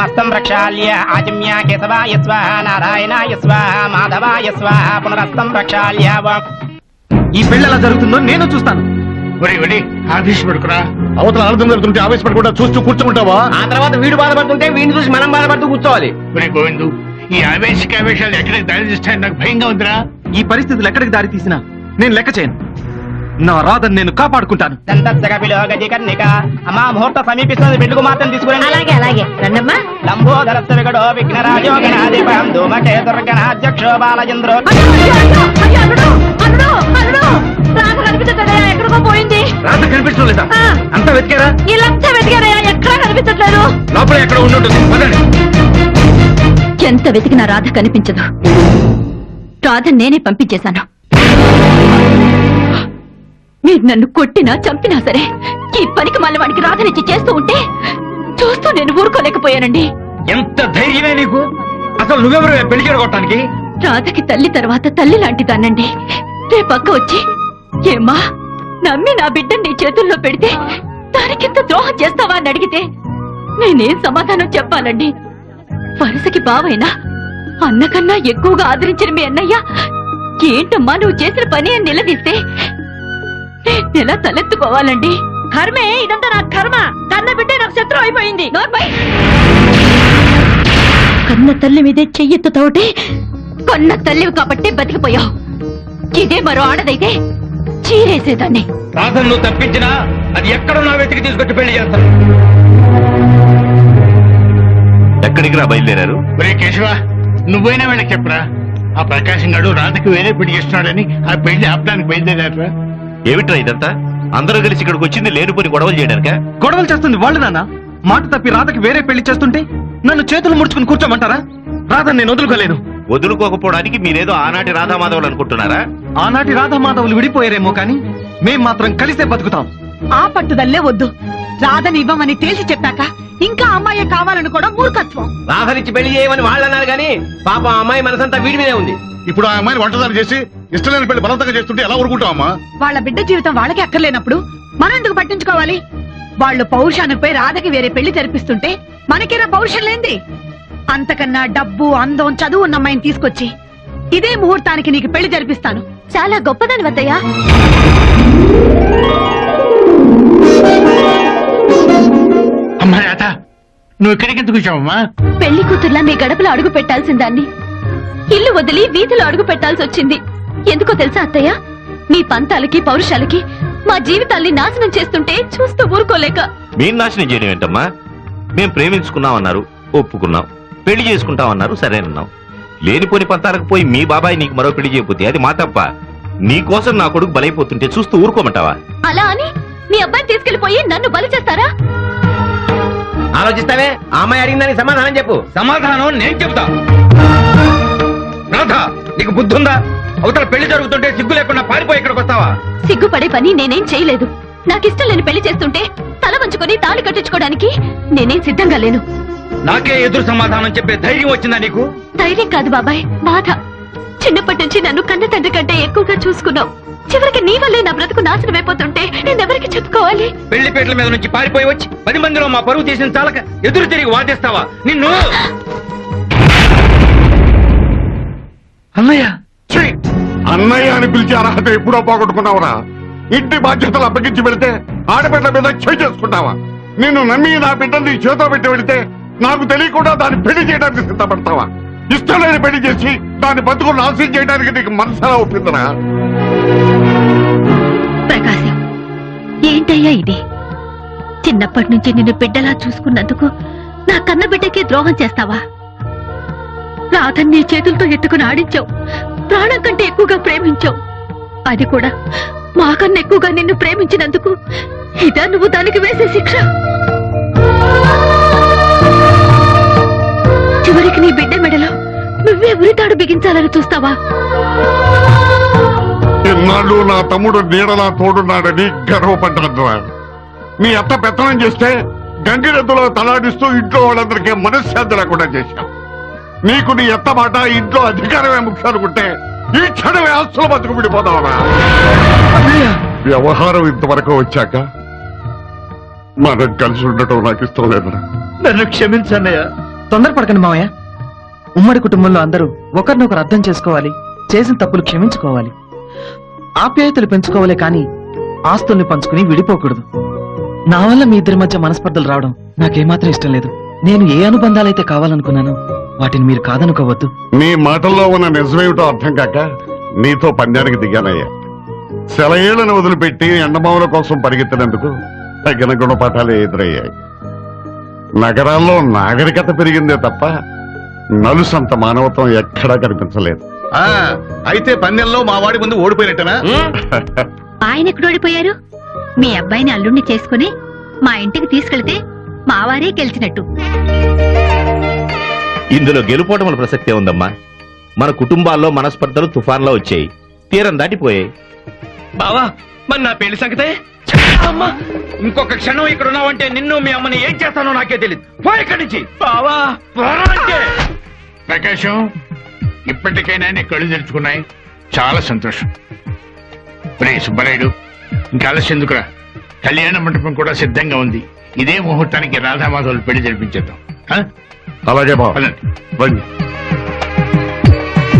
ఓమస్తం ప్రక్షాళ్య ఆచమ్య కేశవాయ స్వాహ నారాయణాయ స్వాహ మాధవాయ స్వాహ పునరస్తం ప్రక్షాళ్య. ఈ పెళ్లి ఎలా జరుగుతుందో నేను చూస్తాను. ఆవేశపడుకురా, అవతల అర్థం జరుగుతుంటే ఆవేశపడకుండా చూస్తూ కూర్చుంటావా? ఆ తర్వాత వీడు బాధపడుతుంటే వీడిని చూసి మనం బాధపడుతూ కూర్చోవాలి. గోవిందు, ఈ ఆవేశాలు ఎక్కడికి దారి తీస్తాయని నాకు భయంగా ఉందిరా. ఈ పరిస్థితులు ఎక్కడికి దారి తీసినా నేను లెక్క చేయను. నా రాధను నేను కాపాడుకుంటాను. అమ్మా ముహూర్త సమీపిస్తుంది, పెళ్లికు మాత్రం తీసుకురండి. అలాగే అలాగే రండమ్మా. లంబోదరస్త వికటో విఘ్నరాజో గణాధిపం ధూమకేతుర్గణాధ్యక్షో బాలచంద్రో. ఎక్కడికో పోయింది. రాధ కనిపించడం లేదా? అంతా వెతికారా? వీళ్ళంతా వెతికారయ్యా, ఎక్కడా కనిపించట్లేదు. లోపల ఎక్కడ ఉండుంటుంది. ఎంత వెతికినా రాధ కనిపించదు. రాధ నేనే పంపించేశాను. మీరు నన్ను కొట్టినా చంపినా సరే ఈ పనికి మళ్ళీ వాడికి రాధనిచ్చి చేస్తూ ఉంటే చూస్తూ నేను ఊరుకోలేకపోయానండి. ఎంత ధైర్యమే నీకు? అసలు నువ్వెవరు పెళ్లి చెడగొట్టడానికి? రాధకి తల్లి తర్వాత తల్లి లాంటిదానండి. రేపక్క వచ్చి ఏమ్మా నమ్మి నా బిడ్డని నీ చేతుల్లో పెడితే దానికింత ద్రోహం చేస్తావా అని అడిగితే నేనేం సమాధానం చెప్పాలండి? వరుసకి బావైనా అన్నకన్నా ఎక్కువగా ఆదరించిన మీ అన్నయ్య ఏంటమ్మా నువ్వు చేసిన పని అని నిలదీస్తే నేనెలా తలెత్తుకోవాలండి? కర్మే ఇదంతా నా కర్మ. కన్న బిడ్డే నాకు శత్రువు అయిపోయింది. కన్న తల్లి మీదే చెయ్యెత్తుతోటి కొన్న తల్లివి కాబట్టే బతికిపోయావు. ఇదే మరో ఆడదైతే చీరేసేదాన్ని. రాధను నువ్వు తప్పించినా అది ఎక్కడున్నా వెతికి తీసుకొచ్చి పెళ్లి చేస్తాను. ఎక్కడికి రా బయలుదేరారు? కేశవ, నువ్వైనా వీళ్ళకి చెప్పరా, ఆ ప్రకాశం గారు రాధకి వేరే పెళ్లి చేస్తున్నాడని ఆ పెళ్లి ఆపడానికి బయలుదేరారా? ఏమిట్రా ఇదంతా? అందరూ కలిసి ఇక్కడికి వచ్చింది లేనిపోని గొడవలు చేయడానిక? గొడవలు చేస్తుంది వాళ్ళు నాన్న. మాట తప్పి రాధకి వేరే పెళ్లి చేస్తుంటే నన్ను చేతులు ముడుచుకుని కూర్చోమంటారా? రాధను నేను వదులుకోలేదు. వదులుకోకపోవడానికి మీరేదో ఆనాటి రాధామాధవులు అనుకుంటున్నారా? ఆనాటి రాధామాధవులు విడిపోయారేమో కానీ మేం మాత్రం కలిసే బతుకుతాం. ఆ పట్టుదల్లే వద్దు. రాధని ఇవ్వమని తేల్చి చెప్పాక ఇంకా అమ్మాయి కావాలనుకోవడం మూర్ఖత్వం. రాధనిచ్చి పెళ్లి చేయమని వాళ్ళు అన్నారు కానీ పాప అమ్మాయి మనసంతా వీడి మీదే ఉంది. ఇప్పుడు ఆ అమ్మాయిని వంటదారు చేసి ఇష్టలేని పెళ్లి బలవంతంగా చేస్తుంటే ఎలా ఊరుకుంటావమ్మా? వాళ్ళ బిడ్డ జీవితం వాళ్ళకి అక్కర్లేనప్పుడు మనం ఎందుకు పట్టించుకోవాలి? వాళ్ళు పౌరుషానికి పోయి రాధకి వేరే పెళ్లి జరిపిస్తుంటే మనకేరా పౌరుషం లేంది? అంతకన్నా డబ్బు అందం చదువు ఉన్న అమ్మాయిని తీసుకొచ్చి ఇదే ముహూర్తానికి నీకు పెళ్లి జరిపిస్తాను. చాలా గొప్పదాని వద్దయ్యా. అమ్మాయి రాధ, నువ్వు ఇక్కడికి ఎందుకు వచ్చావమ్మా? పెళ్లి కూతుర్లా మీ గడపలో అడుగు పెట్టాల్సిందాన్ని ఇల్లు వదిలి వీధిలో అడుగు పెట్టాల్సి వచ్చింది. ఎందుకో తెలుసా అత్తయ్య? మీ పంతాలకి పౌరుషాలకి మా జీవితాల్ని నాశనం చేస్తుంటే చూస్తూ ఊరుకోలేక. మీరు నాశనం చేయడం ఏంటమ్మా? మేం ప్రేమించుకున్నామన్నారు, ఒప్పుకున్నాం. పెళ్లి చేసుకుంటామన్నారు, సరేనన్నాం. లేనిపోని పంతాలకు పోయి మీ బాబాయ్ నీకు మరో పెళ్లి చేయకపోతే అది మా తప్ప. నీకోసం నా కొడుకు బలైపోతుంటే చూస్తూ ఊరుకోమంటావా? అలా అని మీ అబ్బాయిని తీసుకెళ్లిపోయి నన్ను బలి చేస్తారా? ఆలోచిస్తావే? ఆ అమ్మాయి అడిగిందని సమాధానం చెప్పు. సమాధానం నేను చెప్తా. రాధ, నీకు బుద్ధి ఉందా? అవతల పెళ్లి జరుగుతుంటే సిగ్గు లేకుండా పారిపోయి ఇక్కడికి వస్తావా? సిగ్గుపడే పని నేనేం చేయలేదు. నాకిష్టం లేని పెళ్లి చేస్తుంటే తల వంచుకొని తాళి కట్టించుకోవడానికి నేనేం సిద్ధంగా లేను. నాకే ఎదురు సమాధానం చెప్పే ధైర్యం వచ్చిందా నీకు? ధైర్యం కాదు బాబాయ్, బాధ. చిన్నప్పటి నుంచి నన్ను కన్న తండ్రి కంటే ఎక్కువగా చూసుకున్నావు. చివరికి నీ వల్లే నా బ్రతుకు నాశనం అయిపోతుంటే నేనెవరికి చెప్పుకోవాలి? పెళ్లి పీటల మీద నుంచి పారిపోయి వచ్చి 10 మందిలో మా పరువు తీసిన చాలక ఎదురు తిరిగి వాదిస్తావా? నిన్ను అన్నయ్య అన్నయ్య అని పిలిచే అర్హత ఎప్పుడో పోగొట్టుకున్నావురా? ఇంటి బాధ్యతలు అప్పగించి వెళితే ఆడబిడ్డ మీద చేయి చేసుకుంటావా? నిన్ను నమ్మి నా బిడ్డని చేతో పెట్టి వెళితే నాకు తెలియకుండా దాన్ని పెళ్లి చేయడానికి సిద్ధపడతావా? ఇష్టం లేని పెళ్లి చేసి దాన్ని బతుకు నాశనం చేయడానికి నీకు మనసులా ఒప్పిందరా? ప్రకాశం, ఏంటయ్యా ఇది? చిన్నప్పటి నుంచి నిన్ను బిడ్డలా చూసుకున్నందుకు నా కన్న బిడ్డకి ద్రోహం చేస్తావా? రాధని నీ చేతులతో ఎత్తుకుని ఆడించావు. ప్రాణం కంటే ఎక్కువగా ప్రేమించావు. అది కూడా మాకన్నా ఎక్కువగా నిన్ను ప్రేమించినందుకు ఇదా నువ్వు దానికి వేసే శిక్ష? చివరికి నీ బిడ్డ మెడలో నువ్వే ఉరితాడు బిగించాలని చూస్తావా? ఇన్నాళ్ళు నా తమ్ముడు నీడలా తోడున్నాడని గర్వపడ్డా. నీ అత్త పెత్తనం చేస్తే గంగిరెద్దులో తలాడిస్తూ ఇంట్లో వాళ్ళందరికీ మనశ్శాంతి లేకుండా చేశావు. నీకు నీ ఎత్త మాట ఇంట్లో అధికారమే ముఖ్యం అనుకుంటే ఈ క్షణమే ఆస్తులు బతుకు విడిపోతావా? వ్యవహారం ఇంతవరకు వచ్చాక మనం కలిసి ఉండటం నాకు ఇష్టం లేదురా. నన్ను క్షమించన్నయ్య. తొందరపడకండి మావయ్య. ఉమ్మడి కుటుంబంలో అందరూ ఒకరినొకరు అర్థం చేసుకోవాలి, చేసిన తప్పులు క్షమించుకోవాలి, ఆప్యాయతలు పెంచుకోవాలి, కానీ ఆస్తుల్ని పంచుకుని విడిపోకూడదు. నా వల్ల మీ ఇద్దరి మధ్య మనస్పర్ధలు రావడం నాకేమాత్రం ఇష్టం లేదు. నేను ఏ అనుబంధాలైతే కావాలనుకున్నానో వాటిని మీరు కాదనుకోవద్దు. నీ మాటల్లో ఉన్న నిజమేమిటో అర్థం కాక నీతో పందానికి దిగానయ్యా. సెలయేళ్లను వదిలిపెట్టి ఎండమావుల కోసం పరిగెత్తినందుకు తగిన గుణపాఠాలే ఎదురయ్యాయి. నగరాల్లో నాగరికత పెరిగిందే తప్ప నలుసంత మానవత్వం ఎక్కడా కనిపించలేదు. అయితే పందెంలో మా వాడి ముందు ఓడిపోయినట్టనా? ఆయన ఎక్కడ ఓడిపోయారు? మీ అబ్బాయిని అల్లుణ్ణి చేసుకుని మా ఇంటికి తీసుకెళ్తే మావారే గెలిచినట్టు. ఇందులో గెలుపోవటముల ప్రసక్తే ఉందమ్మా. మన కుటుంబాల్లో మనస్పర్ధలు తుఫాన్లో వచ్చాయి, తీరం దాటిపోయాయి. బావా, మరి నా పెళ్లి సంగతే? అమ్మా, ఇంకొక క్షణం ఇక్కడ ఉన్నావంటే నిన్ను మీ అమ్మని ఏం చేస్తానో నాకే తెలియదు. పో ఇక్కడి నుంచి. బావా, ప్రకాశం, ఇప్పటికైనా నీ కళ్ళు తెరుచుకున్నాయి, చాలా సంతోషం. రే సుబ్బరాయుడు, ఇంకా ఆలస్యం ఎందుకురా? కళ్యాణ మండపం కూడా సిద్ధంగా ఉంది. ఇదే ముహూర్తానికి రాధామాధవులు పెళ్లి జరిపించేద్దాం. అలాగే బాబు పదండి. రండి.